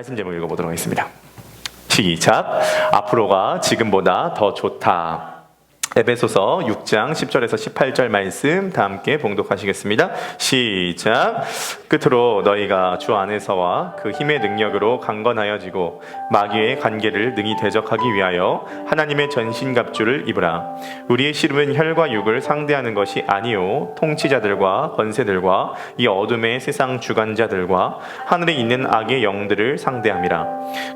말씀 제목 읽어보도록 하겠습니다. 시작. 앞으로가 지금보다 더 좋다. 에베소서 6장 10절에서 18절 말씀 다 함께 봉독하시겠습니다. 시작. 끝으로 너희가 주 안에서와 그 힘의 능력으로 강건하여지고 마귀의 관계를 능히 대적하기 위하여 하나님의 전신갑주를 입으라. 우리의 씨름은 혈과 육을 상대하는 것이 아니요 통치자들과 권세들과 이 어둠의 세상 주관자들과 하늘에 있는 악의 영들을 상대함이라.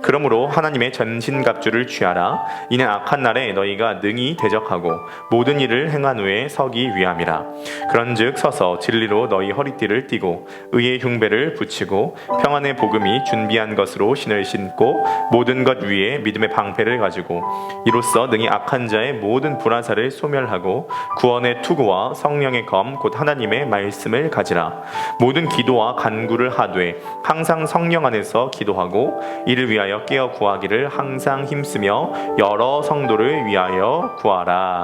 그러므로 하나님의 전신갑주를 취하라. 이는 악한 날에 너희가 능히 대적하고 모든 일을 행한 후에 서기 위함이라. 그런즉 서서 진리로 너희 허리띠를 띠고 의의 흉배를 붙이고 평안의 복음이 준비한 것으로 신을 신고 모든 것 위에 믿음의 방패를 가지고 이로써 능히 악한 자의 모든 불화살을 소멸하고 구원의 투구와 성령의 검 곧 하나님의 말씀을 가지라. 모든 기도와 간구를 하되 항상 성령 안에서 기도하고 이를 위하여 깨어 구하기를 항상 힘쓰며 여러 성도를 위하여 구하라.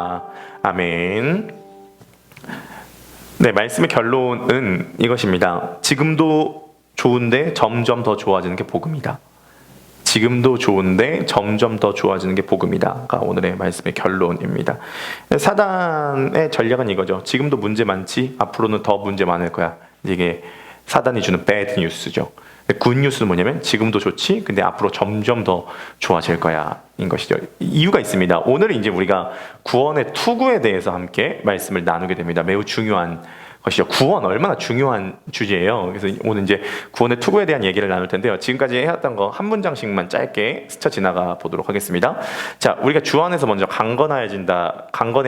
아멘. 네, 말씀의 결론은 이것입니다. 지금도 좋은데 점점 더 좋아지는 게 복음이다. 지금도 좋은데 점점 더 좋아지는 게 복음이다가 오늘의 말씀의 결론입니다. 사단의 전략은 이거죠. 지금도 문제 많지? 앞으로는 더 문제 많을 거야. 이게 사단이 주는 배드 뉴스죠. 굿 뉴스는 뭐냐면 지금도 좋지? 근데 앞으로 점점 더 좋아질 거야 인 것이죠. 이유가 있습니다. 오늘 이제 우리가 구원의 투구에 대해서 함께 말씀을 나누게 됩니다. 매우 중요한 것이죠. 구원 얼마나 중요한 주제예요. 그래서 오늘 이제 구원의 투구에 대한 얘기를 나눌 텐데요. 지금까지 해왔던 거 한 문장씩만 짧게 스쳐 지나가 보도록 하겠습니다. 자, 우리가 주 안에서 먼저 강건해야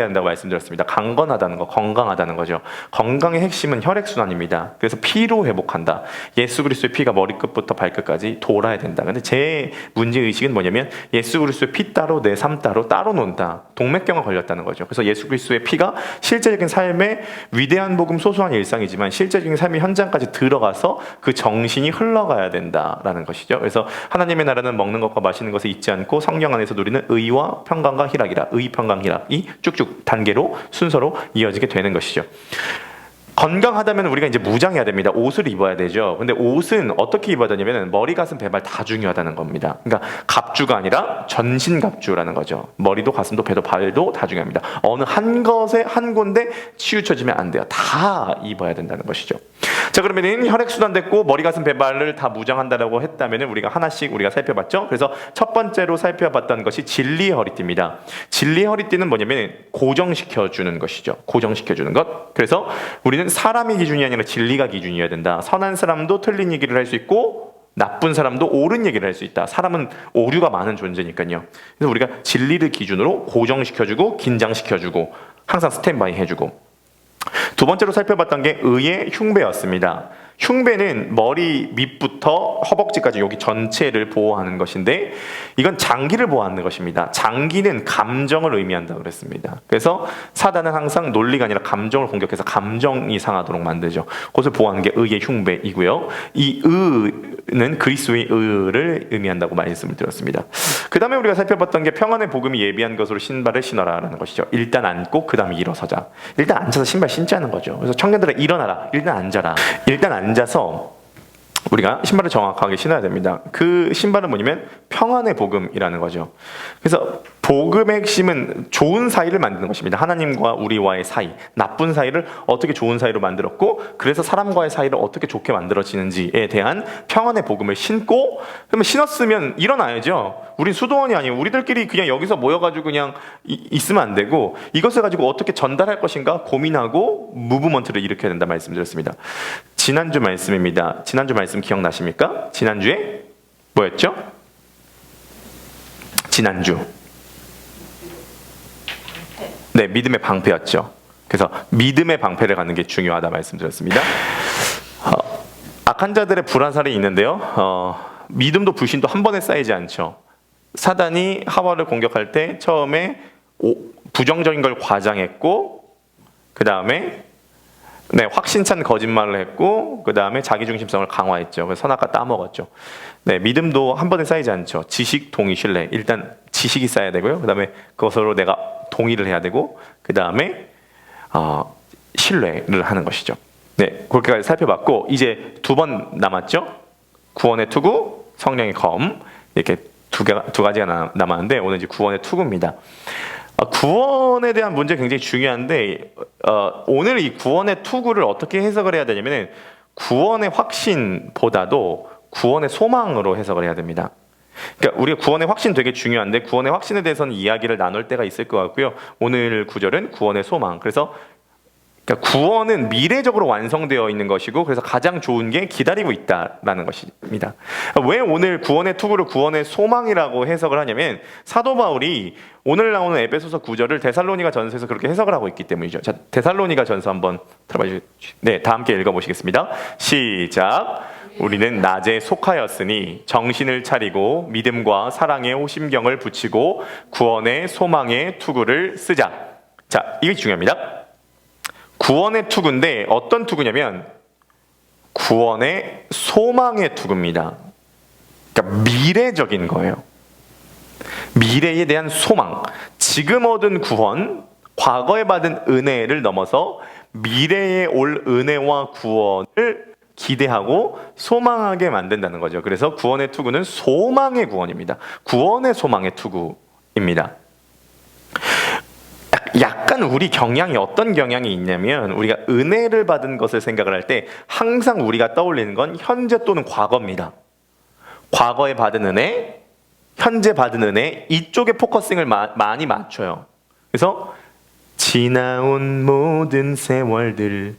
한다고 말씀드렸습니다. 강건하다는 거, 건강하다는 거죠. 건강의 핵심은 혈액순환입니다. 그래서 피로 회복한다. 예수 그리스도의 피가 머리끝부터 발끝까지 돌아야 된다. 근데 제 문제의식은 뭐냐면 예수 그리스도의 피 따로 내 삶 따로 논다. 동맥경화 걸렸다는 거죠. 그래서 예수 그리스도의 피가 실제적인 삶의 위대한 복음 소소한 일상이지만 실제적인 삶의 현장까지 들어가서 그 정신이 흘러가야 된다라는 것이죠. 그래서 하나님의 나라는 먹는 것과 마시는 것을 잊지 않고 성령 안에서 누리는 의와 평강과 희락이라. 의, 평강, 희락이 쭉쭉 단계로 순서로 이어지게 되는 것이죠. 건강하다면 우리가 이제 무장해야 됩니다. 옷을 입어야 되죠. 근데 옷은 어떻게 입어야 되냐면 머리, 가슴, 배발 다 중요하다는 겁니다. 그러니까 갑주가 아니라 전신갑주라는 거죠. 머리도 가슴도 배도 발도 다 중요합니다. 어느 한 것에 한 군데 치우쳐지면 안 돼요. 다 입어야 된다는 것이죠. 자, 그러면은 혈액순환 됐고 머리, 가슴, 배발을 다 무장한다라고 했다면은 우리가 하나씩 우리가 살펴봤죠. 그래서 첫 번째로 살펴봤던 것이 진리의 허리띠입니다. 진리의 허리띠는 뭐냐면 고정시켜주는 것이죠. 고정시켜주는 것. 그래서 우리는 사람이 기준이 아니라 진리가 기준이어야 된다. 선한 사람도 틀린 얘기를 할 수 있고 나쁜 사람도 옳은 얘기를 할 수 있다. 사람은 오류가 많은 존재니까요. 그래서 우리가 진리를 기준으로 고정시켜주고 긴장시켜주고 항상 스탠바이 해주고 두 번째로 살펴봤던 게 의의 흉배였습니다. 흉배는 머리 밑부터 허벅지까지 여기 전체를 보호하는 것인데 이건 장기를 보호하는 것입니다. 장기는 감정을 의미한다고 그랬습니다. 그래서 사단은 항상 논리가 아니라 감정을 공격해서 감정이 상하도록 만들죠. 그것을 보호하는 게 의의 흉배이고요. 이 의는 그리스도의 의를 의미한다고 말씀을 드렸습니다. 그 다음에 우리가 살펴봤던 게 평안의 복음이 예비한 것으로 신발을 신어라라는 것이죠. 일단 앉고 그 다음에 일어서자. 일단 앉아서 신발 신자는 거죠. 그래서 청년들아 일어나라. 일단 앉아라. 일단 앉아서 우리가 신발을 정확하게 신어야 됩니다. 그 신발은 뭐냐면 평안의 복음이라는 거죠. 그래서 복음의 핵심은 좋은 사이를 만드는 것입니다. 하나님과 우리와의 사이, 나쁜 사이를 어떻게 좋은 사이로 만들었고 그래서 사람과의 사이를 어떻게 좋게 만들어지는지에 대한 평안의 복음을 신고 그러면 신었으면 일어나야죠. 우린 수도원이 아니에요. 우리들끼리 그냥 여기서 모여가지고 그냥 있으면 안 되고 이것을 가지고 어떻게 전달할 것인가 고민하고 무브먼트를 일으켜야 된다 말씀드렸습니다. 지난주 말씀입니다. 지난주 말씀 기억나십니까? 지난주에 뭐였죠? 지난주 네, 믿음의 방패였죠. 그래서 믿음의 방패를 갖는 게 중요하다 말씀드렸습니다. 악한 자들의 불화살이 있는데요. 믿음도 불신도 한 번에 쌓이지 않죠. 사단이 하와를 공격할 때 처음에 부정적인 걸 과장했고 그 다음에 네, 확신찬 거짓말을 했고 그 다음에 자기중심성을 강화했죠. 그래서 선악과 따먹었죠. 네, 믿음도 한 번에 쌓이지 않죠. 지식, 동의, 신뢰. 일단 지식이 쌓여야 되고요. 그 다음에 그것으로 내가 동의를 해야 되고 그 다음에 신뢰를 하는 것이죠. 네, 그렇게까지 살펴봤고 이제 두 번 남았죠. 구원의 투구, 성령의 검 이렇게 두 가지가 남았는데 오늘 이제 구원의 투구입니다. 구원에 대한 문제 굉장히 중요한데 오늘 이 구원의 투구를 어떻게 해석을 해야 되냐면은 구원의 확신보다도 구원의 소망으로 해석을 해야 됩니다. 그러니까 우리가 구원의 확신 되게 중요한데 구원의 확신에 대해서는 이야기를 나눌 때가 있을 것 같고요. 오늘 구절은 구원의 소망. 그래서 그러니까 구원은 미래적으로 완성되어 있는 것이고 그래서 가장 좋은 게 기다리고 있다라는 것입니다. 왜 오늘 구원의 투구를 구원의 소망이라고 해석을 하냐면 사도 바울이 오늘 나오는 에베소서 9절을 데살로니가 전서에서 그렇게 해석을 하고 있기 때문이죠. 자, 데살로니가 전서 한번 들어봐 주시죠. 네, 다 함께 읽어보시겠습니다. 시작. 우리는 낮에 속하였으니 정신을 차리고 믿음과 사랑의 호심경을 붙이고 구원의 소망의 투구를 쓰자. 자, 이게 중요합니다. 구원의 투구인데 어떤 투구냐면 구원의 소망의 투구입니다. 그러니까 미래적인 거예요. 미래에 대한 소망. 지금 얻은 구원, 과거에 받은 은혜를 넘어서 미래에 올 은혜와 구원을 기대하고 소망하게 만든다는 거죠. 그래서 구원의 투구는 소망의 구원입니다. 구원의 소망의 투구입니다. 약간 우리 경향이 어떤 경향이 있냐면 우리가 은혜를 받은 것을 생각을 할 때 항상 우리가 떠올리는 건 현재 또는 과거입니다. 과거에 받은 은혜, 현재 받은 은혜 이쪽에 포커싱을 많이 맞춰요. 그래서 지나온 모든 세월들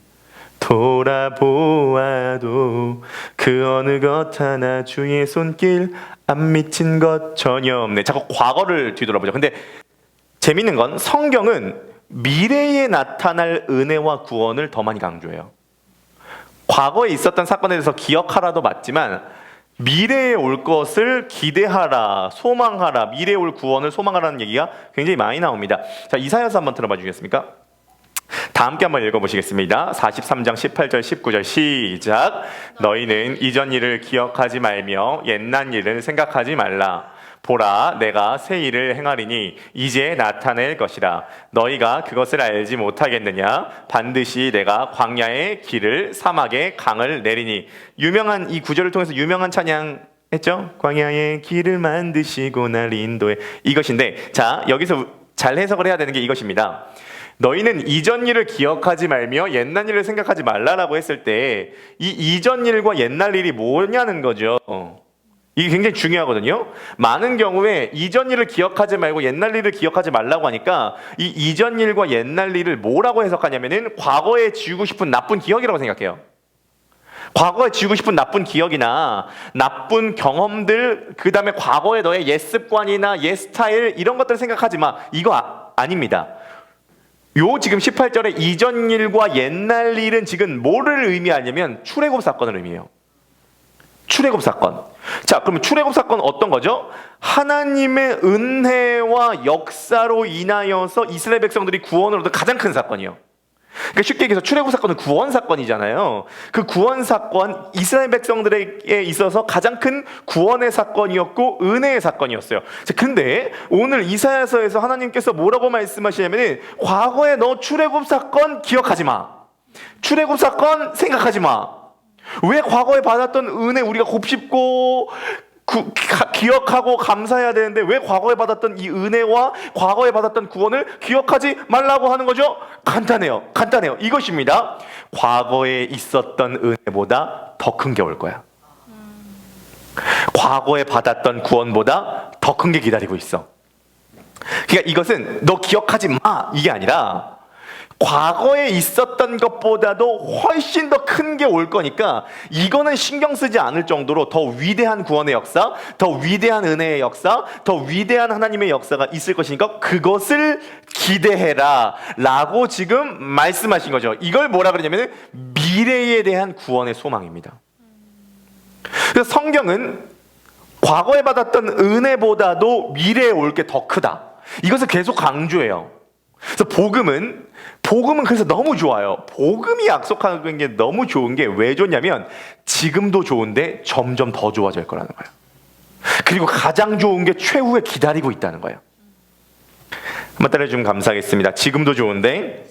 돌아보아도 그 어느 것 하나 주의 손길 안 미친 것 전혀 없네. 자꾸 과거를 뒤돌아보죠. 근데 재밌는 건 성경은 미래에 나타날 은혜와 구원을 더 많이 강조해요. 과거에 있었던 사건에 대해서 기억하라도 맞지만 미래에 올 것을 기대하라, 소망하라, 미래에 올 구원을 소망하라는 얘기가 굉장히 많이 나옵니다. 자, 이사야서 한번 들어봐 주시겠습니까? 다 함께 한번 읽어보시겠습니다. 43장 18절 19절 시작. 너희는 이전 일을 기억하지 말며 옛날 일을 생각하지 말라. 보라, 내가 새 일을 행하리니 이제 나타낼 것이라. 너희가 그것을 알지 못하겠느냐? 반드시 내가 광야의 길을 사막의 강을 내리니. 유명한 이 구절을 통해서 유명한 찬양 했죠? 광야의 길을 만드시고 날 인도해. 이것인데, 자, 여기서 잘 해석을 해야 되는 게 이것입니다. 너희는 이전 일을 기억하지 말며 옛날 일을 생각하지 말라라고 했을 때 이 이전 일과 옛날 일이 뭐냐는 거죠. 이게 굉장히 중요하거든요. 많은 경우에 이전 일을 기억하지 말고 옛날 일을 기억하지 말라고 하니까 이 이전 일과 옛날 일을 뭐라고 해석하냐면은 과거에 지우고 싶은 나쁜 기억이라고 생각해요. 과거에 지우고 싶은 나쁜 기억이나 나쁜 경험들, 그 다음에 과거에 너의 옛 습관이나 옛 스타일 이런 것들을 생각하지 마. 이거 아닙니다. 요 지금 18절에 이전 일과 옛날 일은 지금 뭐를 의미하냐면 출애굽 사건을 의미해요. 출애굽 사건. 자, 그러면 출애굽 사건 어떤 거죠? 하나님의 은혜와 역사로 인하여서 이스라엘 백성들이 구원을 얻은 가장 큰 사건이요. 그러니까 쉽게 얘기해서 출애굽 사건은 구원 사건이잖아요. 그 구원 사건, 이스라엘 백성들에게 있어서 가장 큰 구원의 사건이었고 은혜의 사건이었어요. 자, 근데 오늘 이사야서에서 하나님께서 뭐라고 말씀하시냐면은 과거에 너 출애굽 사건 기억하지 마. 출애굽 사건 생각하지 마. 왜 과거에 받았던 은혜 우리가 곱씹고 기억하고 감사해야 되는데 왜 과거에 받았던 이 은혜와 과거에 받았던 구원을 기억하지 말라고 하는 거죠? 간단해요. 이것입니다. 과거에 있었던 은혜보다 더 큰 게 올 거야. 과거에 받았던 구원보다 더 큰 게 기다리고 있어. 그러니까 이것은 너 기억하지 마 이게 아니라 과거에 있었던 것보다도 훨씬 더 큰 게 올 거니까 이거는 신경 쓰지 않을 정도로 더 위대한 구원의 역사, 더 위대한 은혜의 역사, 더 위대한 하나님의 역사가 있을 것이니까 그것을 기대해라 라고 지금 말씀하신 거죠. 이걸 뭐라 그러냐면 미래에 대한 구원의 소망입니다. 그래서 성경은 과거에 받았던 은혜보다도 미래에 올 게 더 크다. 이것을 계속 강조해요. 그래서 복음은 그래서 너무 좋아요. 복음이 약속하는 게 너무 좋은 게 왜 좋냐면 지금도 좋은데 점점 더 좋아질 거라는 거예요. 그리고 가장 좋은 게 최후에 기다리고 있다는 거예요. 한번 따라해주면 감사하겠습니다. 지금도 좋은데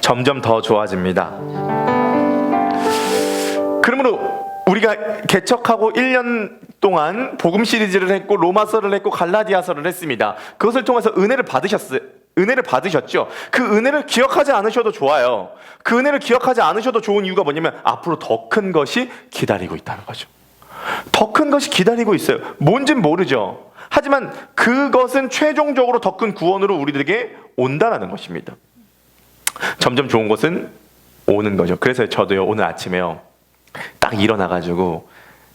점점 더 좋아집니다. 그러므로 우리가 개척하고 1년 동안 복음 시리즈를 했고 로마서를 했고 갈라디아서를 했습니다. 그것을 통해서 은혜를 받으셨죠. 그 은혜를 기억하지 않으셔도 좋아요. 그 은혜를 기억하지 않으셔도 좋은 이유가 뭐냐면 앞으로 더 큰 것이 기다리고 있다는 거죠. 더 큰 것이 기다리고 있어요. 뭔진 모르죠. 하지만 그것은 최종적으로 더 큰 구원으로 우리들에게 온다라는 것입니다. 점점 좋은 것은 오는 거죠. 그래서 저도요, 오늘 아침에요, 딱 일어나가지고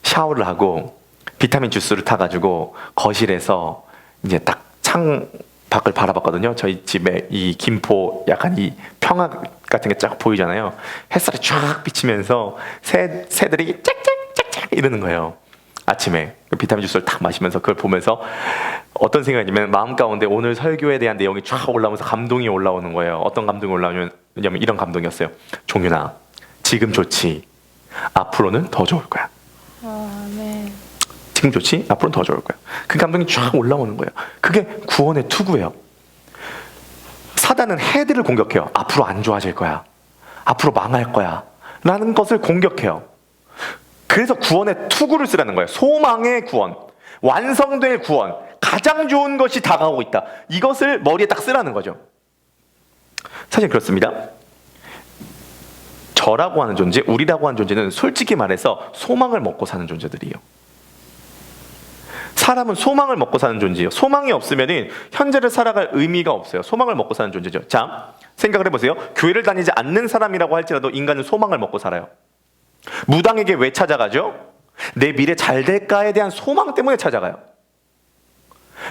샤워를 하고 비타민 주스를 타가지고 거실에서 이제 딱 창 밖을 바라봤거든요. 저희 집에 이 김포 약간 이 평화 같은 게 쫙 보이잖아요. 햇살이 쫙 비치면서 새들이 짹짹짹짹 이러는 거예요. 아침에 비타민 주스를 딱 마시면서 그걸 보면서 어떤 생각이냐면 마음 가운데 오늘 설교에 대한 내용이 쫙 올라오면서 감동이 올라오는 거예요. 어떤 감동이 올라오냐면 이런 감동이었어요. 종윤아, 지금 좋지? 앞으로는 더 좋을 거야. 네. 지금 좋지? 앞으로는 더 좋을 거야. 그 감동이 쫙 올라오는 거예요. 그게 구원의 투구예요. 사단은 해들을 공격해요. 앞으로 안 좋아질 거야. 앞으로 망할 거야. 라는 것을 공격해요. 그래서 구원의 투구를 쓰라는 거예요. 소망의 구원, 완성될 구원, 가장 좋은 것이 다가오고 있다. 이것을 머리에 딱 쓰라는 거죠. 사실 그렇습니다. 저라고 하는 존재, 우리라고 하는 존재는 솔직히 말해서 소망을 먹고 사는 존재들이에요. 사람은 소망을 먹고 사는 존재예요. 소망이 없으면 현재를 살아갈 의미가 없어요. 소망을 먹고 사는 존재죠. 자, 생각을 해보세요. 교회를 다니지 않는 사람이라고 할지라도 인간은 소망을 먹고 살아요. 무당에게 왜 찾아가죠? 내 미래 잘 될까에 대한 소망 때문에 찾아가요.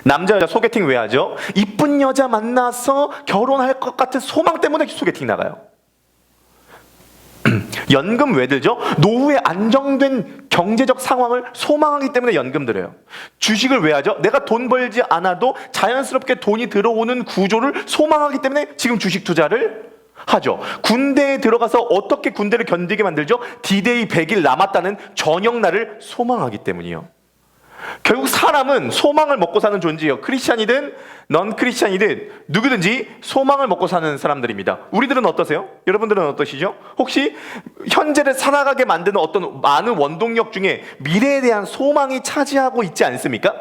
남자 여자 소개팅 왜 하죠? 이쁜 여자 만나서 결혼할 것 같은 소망 때문에 소개팅 나가요. 연금 왜 들죠? 노후에 안정된 경제적 상황을 소망하기 때문에 연금 들어요. 주식을 왜 하죠? 내가 돈 벌지 않아도 자연스럽게 돈이 들어오는 구조를 소망하기 때문에 지금 주식 투자를 하죠. 군대에 들어가서 어떻게 군대를 견디게 만들죠? D-Day 100일 남았다는 저녁날을 소망하기 때문이요. 결국 사람은 소망을 먹고 사는 존재예요. 크리스찬이든 넌 크리스찬이든 누구든지 소망을 먹고 사는 사람들입니다. 우리들은 어떠세요? 여러분들은 어떠시죠? 혹시 현재를 살아가게 만드는 어떤 많은 원동력 중에 미래에 대한 소망이 차지하고 있지 않습니까?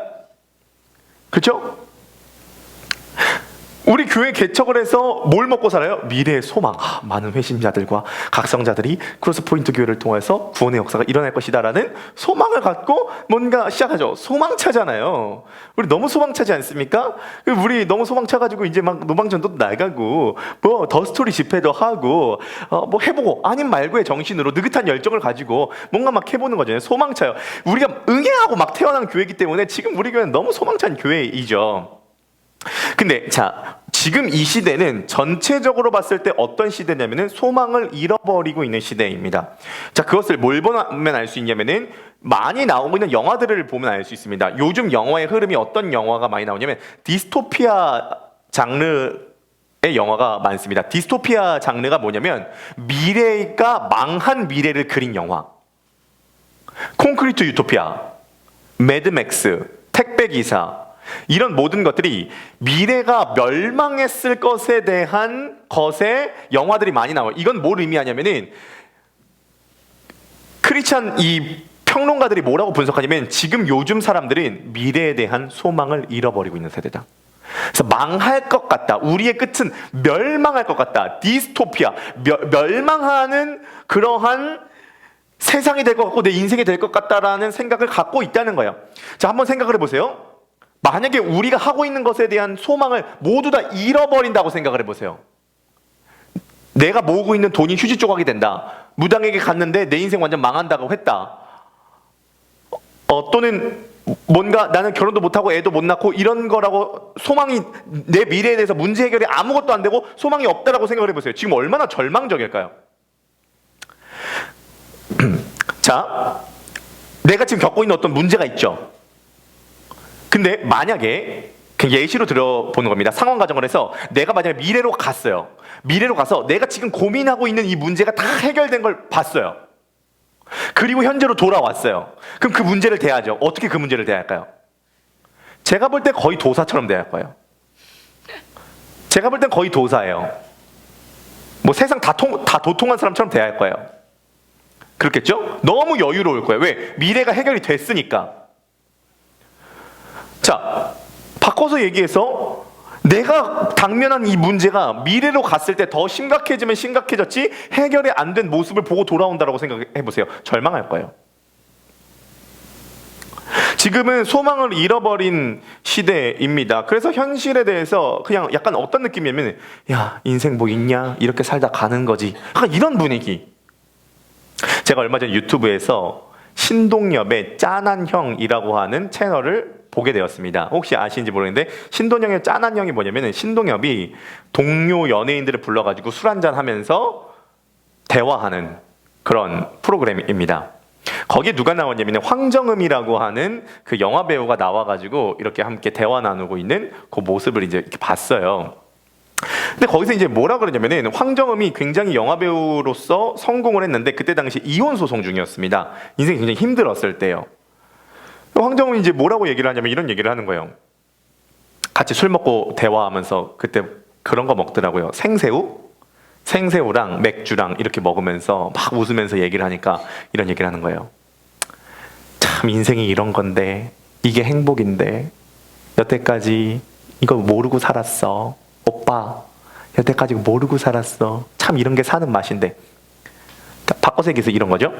그렇죠? 우리 교회 개척을 해서 뭘 먹고 살아요? 미래의 소망. 많은 회심자들과 각성자들이 크로스포인트 교회를 통해서 구원의 역사가 일어날 것이다 라는 소망을 갖고 뭔가 시작하죠. 소망차잖아요. 우리 너무 소망차지 않습니까? 우리 너무 소망차가지고 이제 막 노방전도 나가고 뭐 더스토리 집회도 하고 뭐 해보고 아님 말고의 정신으로 느긋한 열정을 가지고 뭔가 막 해보는 거잖아요. 소망차요. 우리가 응애하고 막 태어난 교회이기 때문에 지금 우리 교회는 너무 소망찬 교회이죠. 근데 자, 지금 이 시대는 전체적으로 봤을 때 어떤 시대냐면은 소망을 잃어버리고 있는 시대입니다. 자, 그것을 뭘 보면 알 수 있냐면은 많이 나오고 있는 영화들을 보면 알 수 있습니다. 요즘 영화의 흐름이 어떤 영화가 많이 나오냐면 디스토피아 장르의 영화가 많습니다. 디스토피아 장르가 뭐냐면 미래가 망한 미래를 그린 영화. 콘크리트 유토피아, 매드맥스, 택배기사, 이런 모든 것들이 미래가 멸망했을 것에 대한 것에 영화들이 많이 나와요. 이건 뭘 의미하냐면은 크리스찬 이 평론가들이 뭐라고 분석하냐면 지금 요즘 사람들은 미래에 대한 소망을 잃어버리고 있는 세대다. 그래서 망할 것 같다. 우리의 끝은 멸망할 것 같다. 디스토피아, 멸망하는 그러한 세상이 될 것 같고 내 인생이 될 것 같다라는 생각을 갖고 있다는 거예요. 자, 한번 생각을 해보세요. 만약에 우리가 하고 있는 것에 대한 소망을 모두 다 잃어버린다고 생각을 해보세요. 내가 모으고 있는 돈이 휴지 조각이 된다. 무당에게 갔는데 내 인생 완전 망한다고 했다. 또는 뭔가 나는 결혼도 못하고 애도 못 낳고 이런 거라고 소망이 내 미래에 대해서 문제 해결이 아무것도 안 되고 소망이 없다라고 생각을 해보세요. 지금 얼마나 절망적일까요? 자, 내가 지금 겪고 있는 어떤 문제가 있죠. 근데 만약에 예시로 들어보는 겁니다. 상황 가정을 해서 내가 만약에 미래로 갔어요. 미래로 가서 내가 지금 고민하고 있는 이 문제가 다 해결된 걸 봤어요. 그리고 현재로 돌아왔어요. 그럼 그 문제를 대하죠. 어떻게 그 문제를 대할까요? 제가 볼 때 거의 도사처럼 대할 거예요. 제가 볼 땐 거의 도사예요. 뭐 세상 다 도통한 사람처럼 대할 거예요. 그렇겠죠? 너무 여유로울 거예요. 왜? 미래가 해결이 됐으니까. 바꿔서 얘기해서 내가 당면한 이 문제가 미래로 갔을 때 더 심각해지면 심각해졌지 해결이 안 된 모습을 보고 돌아온다라고 생각해 보세요. 절망할 거예요. 지금은 소망을 잃어버린 시대입니다. 그래서 현실에 대해서 그냥 약간 어떤 느낌이냐면, 야, 인생 뭐 있냐? 이렇게 살다 가는 거지. 약간 이런 분위기. 제가 얼마 전 유튜브에서 신동엽의 짠한 형이라고 하는 채널을 보게 되었습니다. 혹시 아시는지 모르겠는데 신동엽의 짠한 형이 뭐냐면, 신동엽이 동료 연예인들을 불러가지고 술 한잔 하면서 대화하는 그런 프로그램입니다. 거기에 누가 나왔냐면 황정음이라고 하는 그 영화 배우가 나와가지고 이렇게 함께 대화 나누고 있는 그 모습을 이제 이렇게 봤어요. 근데 거기서 이제 뭐라 그러냐면은, 황정음이 굉장히 영화 배우로서 성공을 했는데 그때 당시 이혼 소송 중이었습니다. 인생이 굉장히 힘들었을 때요. 황정음이 이제 뭐라고 얘기를 하냐면 이런 얘기를 하는 거예요. 같이 술 먹고 대화하면서 그때 그런 거 먹더라고요. 생새우랑 맥주랑 이렇게 먹으면서 막 웃으면서 얘기를 하니까 이런 얘기를 하는 거예요. 참 인생이 이런 건데, 이게 행복인데 여태까지 이거 모르고 살았어. 오빠, 여태까지 모르고 살았어. 참 이런 게 사는 맛인데. 바꿔서 얘기해서 이런 거죠.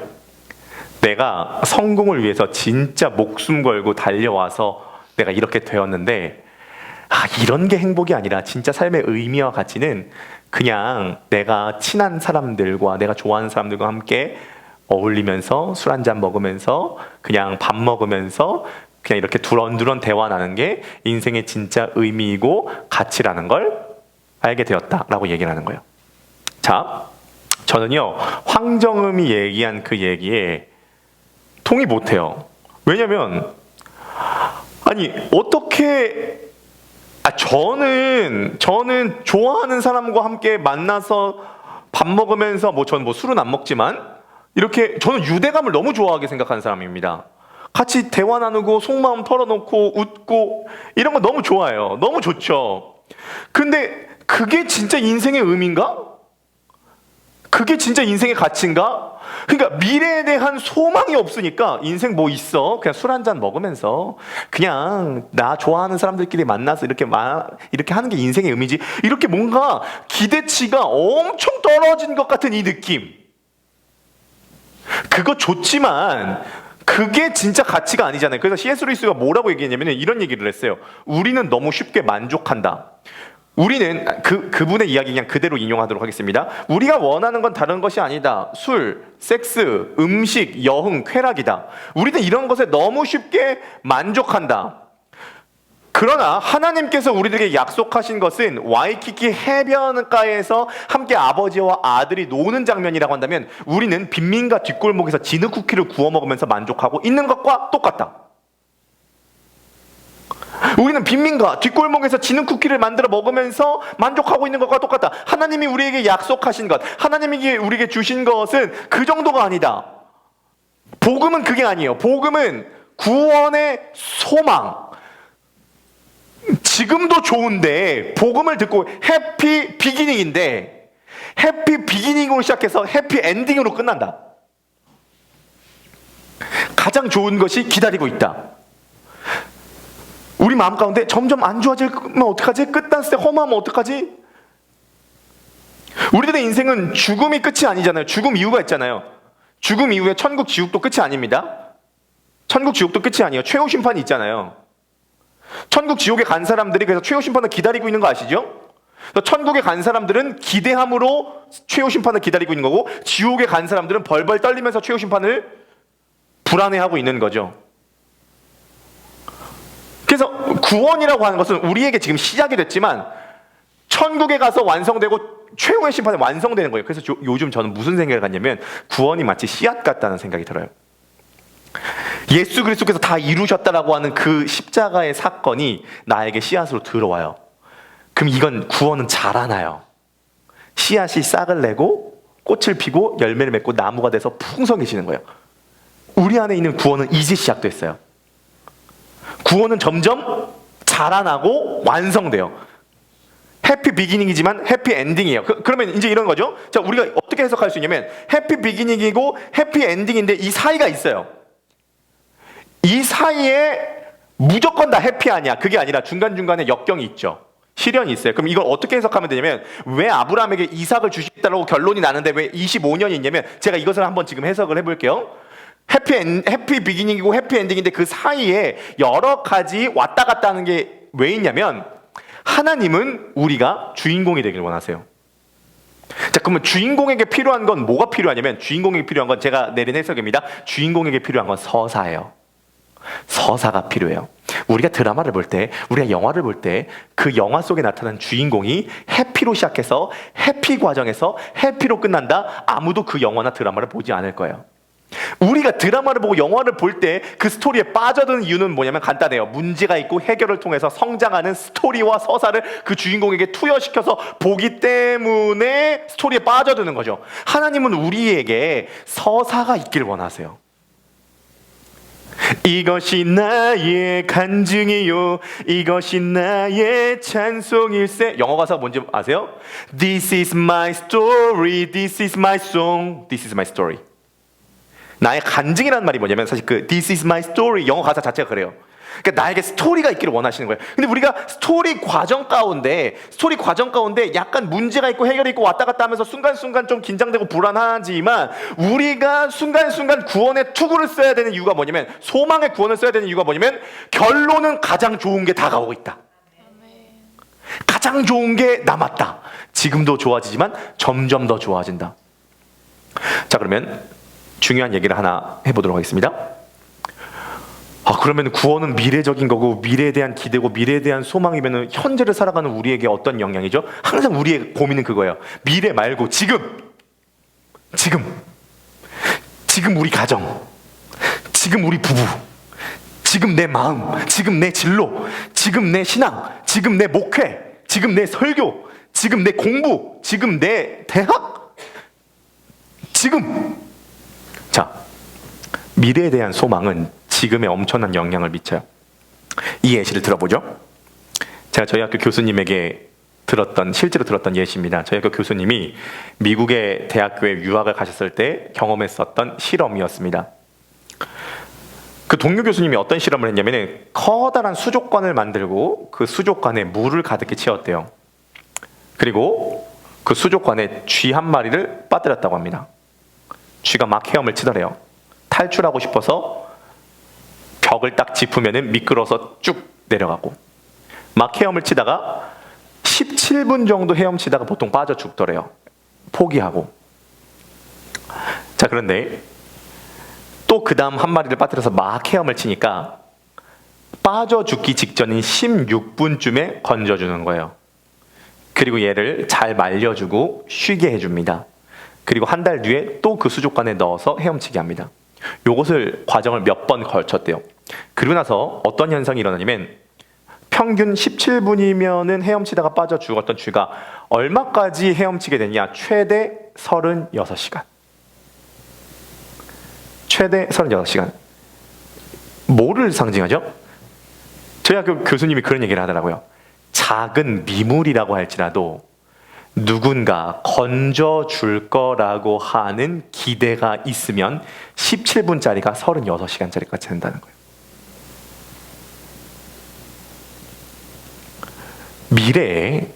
내가 성공을 위해서 진짜 목숨 걸고 달려와서 내가 이렇게 되었는데, 이런 게 행복이 아니라 진짜 삶의 의미와 가치는 그냥 내가 친한 사람들과 내가 좋아하는 사람들과 함께 어울리면서 술 한잔 먹으면서 그냥 밥 먹으면서 그냥 이렇게 두런두런 대화 나는 게 인생의 진짜 의미이고 가치라는 걸 알게 되었다라고 얘기를 하는 거예요. 자, 저는요 황정음이 얘기한 그 얘기에 동의 못해요. 왜냐면 아니 어떻게 저는 좋아하는 사람과 함께 만나서 밥 먹으면서 저는 술은 안 먹지만 이렇게 저는 유대감을 너무 좋아하게 생각하는 사람입니다. 같이 대화 나누고 속마음 털어놓고 웃고 이런 거 너무 좋아해요. 너무 좋죠. 근데 그게 진짜 인생의 의미인가? 그게 진짜 인생의 가치인가? 그러니까 미래에 대한 소망이 없으니까 인생 뭐 있어? 그냥 술 한잔 먹으면서 그냥 나 좋아하는 사람들끼리 만나서 이렇게 하는 게 인생의 의미지. 이렇게 뭔가 기대치가 엄청 떨어진 것 같은 이 느낌. 그거 좋지만 그게 진짜 가치가 아니잖아요. 그래서 C.S. 루이스가 뭐라고 얘기했냐면 이런 얘기를 했어요. 우리는 너무 쉽게 만족한다. 우리는 그분의 이야기 그냥 그대로 인용하도록 하겠습니다. 우리가 원하는 건 다른 것이 아니다. 술, 섹스, 음식, 여흥, 쾌락이다. 우리는 이런 것에 너무 쉽게 만족한다. 그러나 하나님께서 우리들에게 약속하신 것은 와이키키 해변가에서 함께 아버지와 아들이 노는 장면이라고 한다면 우리는 빈민가 뒷골목에서 진흙쿠키를 구워 먹으면서 만족하고 있는 것과 똑같다. 우리는 빈민가 뒷골목에서 진흙쿠키를 만들어 먹으면서 만족하고 있는 것과 똑같다. 하나님이 우리에게 약속하신 것, 하나님이 우리에게 주신 것은 그 정도가 아니다. 복음은 그게 아니에요. 복음은 구원의 소망. 지금도 좋은데 복음을 듣고 해피 비기닝인데 해피 비기닝으로 시작해서 해피 엔딩으로 끝난다. 가장 좋은 것이 기다리고 있다. 우리 마음 가운데 점점 안 좋아지면 어떡하지? 끝났을 때 허무하면 어떡하지? 우리들의 인생은 죽음이 끝이 아니잖아요. 죽음 이유가 있잖아요. 죽음 이후에 천국 지옥도 끝이 아닙니다. 천국 지옥도 끝이 아니에요. 최후 심판이 있잖아요. 천국 지옥에 간 사람들이 그래서 최후 심판을 기다리고 있는 거 아시죠? 천국에 간 사람들은 기대함으로 최후 심판을 기다리고 있는 거고, 지옥에 간 사람들은 벌벌 떨리면서 최후 심판을 불안해하고 있는 거죠. 그래서 구원이라고 하는 것은 우리에게 지금 시작이 됐지만 천국에 가서 완성되고 최후의 심판에 완성되는 거예요. 그래서 요즘 저는 무슨 생각을 갖냐면 구원이 마치 씨앗 같다는 생각이 들어요. 예수 그리스도께서 다 이루셨다라고 하는 그 십자가의 사건이 나에게 씨앗으로 들어와요. 그럼 이건 구원은 자라나요. 씨앗이 싹을 내고 꽃을 피고 열매를 맺고 나무가 돼서 풍성해지는 거예요. 우리 안에 있는 구원은 이제 시작됐어요. 구원은 점점 자라나고 완성돼요. 해피 비기닝이지만 해피 엔딩이에요. 그러면 이제 이런 거죠. 자, 우리가 어떻게 해석할 수 있냐면 해피 비기닝이고 해피 엔딩인데 이 사이가 있어요. 이 사이에 무조건 다 해피 아니야. 그게 아니라 중간중간에 역경이 있죠. 시련이 있어요. 그럼 이걸 어떻게 해석하면 되냐면 왜 아브라함에게 이삭을 주시겠다고 결론이 나는데 왜 25년이 있냐면 제가 이것을 한번 지금 해석을 해볼게요. 해피 비기닝이고 해피 엔딩인데 그 사이에 여러 가지 왔다 갔다 하는 게 왜 있냐면 하나님은 우리가 주인공이 되길 원하세요. 자, 그러면 주인공에게 필요한 건 뭐가 필요하냐면 주인공에게 필요한 건 제가 내린 해석입니다. 주인공에게 필요한 건 서사예요. 서사가 필요해요. 우리가 드라마를 볼 때, 우리가 영화를 볼 때 그 영화 속에 나타난 주인공이 해피로 시작해서 해피 과정에서 해피로 끝난다? 아무도 그 영화나 드라마를 보지 않을 거예요. 우리가 드라마를 보고 영화를 볼 때 그 스토리에 빠져드는 이유는 뭐냐면 간단해요. 문제가 있고 해결을 통해서 성장하는 스토리와 서사를 그 주인공에게 투여시켜서 보기 때문에 스토리에 빠져드는 거죠. 하나님은 우리에게 서사가 있길 원하세요. 이것이 나의 간증이요, 이것이 나의 찬송일세. 영어 가사가 뭔지 아세요? This is my story, this is my song, this is my story. 나의 간증이라는 말이 뭐냐면 사실 그 This is my story 영어 가사 자체가 그래요. 그러니까 나에게 스토리가 있기를 원하시는 거예요. 근데 우리가 스토리 과정 가운데 약간 문제가 있고 해결이 있고 왔다 갔다 하면서 순간순간 좀 긴장되고 불안하지만 우리가 순간순간 구원의 투구를 써야 되는 이유가 뭐냐면 소망의 구원을 써야 되는 이유가 뭐냐면 결론은 가장 좋은 게 다가오고 있다. 가장 좋은 게 남았다. 지금도 좋아지지만 점점 더 좋아진다. 자, 그러면 중요한 얘기를 하나 해보도록 하겠습니다. 그러면 구원은 미래적인 거고 미래에 대한 기대고 미래에 대한 소망이면 현재를 살아가는 우리에게 어떤 영향이죠? 항상 우리의 고민은 그거예요. 미래 말고 지금 우리 가정, 지금 우리 부부, 지금 내 마음, 지금 내 진로, 지금 내 신앙, 지금 내 목회, 지금 내 설교, 지금 내 공부, 지금 내 대학, 지금. 자, 미래에 대한 소망은 지금에 엄청난 영향을 미쳐요. 이 예시를 들어보죠. 제가 저희 학교 교수님에게 실제로 들었던 예시입니다. 저희 학교 교수님이 미국의 대학교에 유학을 가셨을 때 경험했었던 실험이었습니다. 그 동료 교수님이 어떤 실험을 했냐면 커다란 수족관을 만들고 그 수족관에 물을 가득히 채웠대요. 그리고 그 수족관에 쥐 한 마리를 빠뜨렸다고 합니다. 쥐가 막 헤엄을 치더래요. 탈출하고 싶어서 벽을 딱 짚으면 미끄러서 쭉 내려가고 막 헤엄을 치다가 17분 정도 헤엄치다가 보통 빠져 죽더래요. 포기하고. 자, 그런데 또 그 다음 한 마리를 빠뜨려서 막 헤엄을 치니까 빠져 죽기 직전인 16분쯤에 건져주는 거예요. 그리고 얘를 잘 말려주고 쉬게 해줍니다. 그리고 한 달 뒤에 또 그 수족관에 넣어서 헤엄치게 합니다. 요것을 과정을 몇 번 걸쳤대요. 그리고 나서 어떤 현상이 일어나냐면 평균 17분이면은 헤엄치다가 빠져 죽었던 쥐가 얼마까지 헤엄치게 되냐? 최대 36시간. 최대 36시간. 뭐를 상징하죠? 저희 학교 교수님이 그런 얘기를 하더라고요. 작은 미물이라고 할지라도 누군가 건져줄 거라고 하는 기대가 있으면 17분짜리가 36시간짜리까지 된다는 거예요. 미래에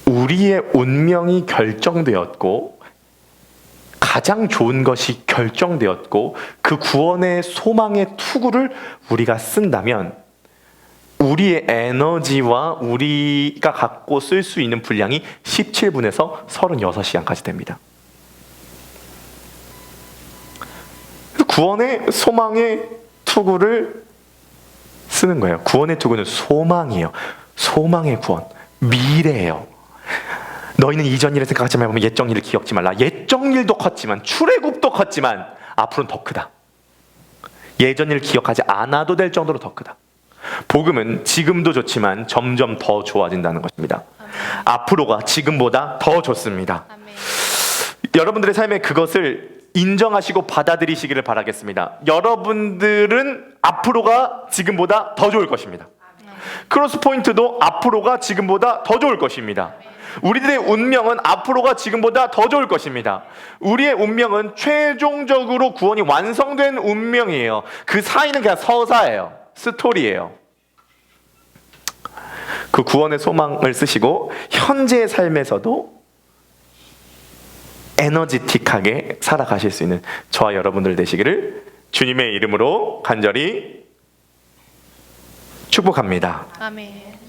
우리의 운명이 결정되었고 가장 좋은 것이 결정되었고 그 구원의 소망의 투구를 우리가 쓴다면 우리의 에너지와 우리가 갖고 쓸 수 있는 분량이 17분에서 36시간까지 됩니다. 구원의 소망의 투구를 쓰는 거예요. 구원의 투구는 소망이에요. 소망의 구원, 미래예요. 너희는 이전 일을 생각하지 말고 옛적 일을 기억지 말라. 옛적 일도 컸지만 출애굽도 컸지만 앞으로는 더 크다. 예전 일을 기억하지 않아도 될 정도로 더 크다. 복음은 지금도 좋지만 점점 더 좋아진다는 것입니다. 아멘. 앞으로가 지금보다 더 좋습니다. 아멘. 여러분들의 삶에 그것을 인정하시고 받아들이시기를 바라겠습니다. 여러분들은 앞으로가 지금보다 더 좋을 것입니다. 아멘. 크로스 포인트도 앞으로가 지금보다 더 좋을 것입니다. 아멘. 우리들의 운명은 앞으로가 지금보다 더 좋을 것입니다. 우리의 운명은 최종적으로 구원이 완성된 운명이에요. 그 사이는 그냥 서사예요. 스토리예요. 그 구원의 소망을 쓰시고 현재의 삶에서도 에너지틱하게 살아가실 수 있는 저와 여러분들 되시기를 주님의 이름으로 간절히 축복합니다. 아멘.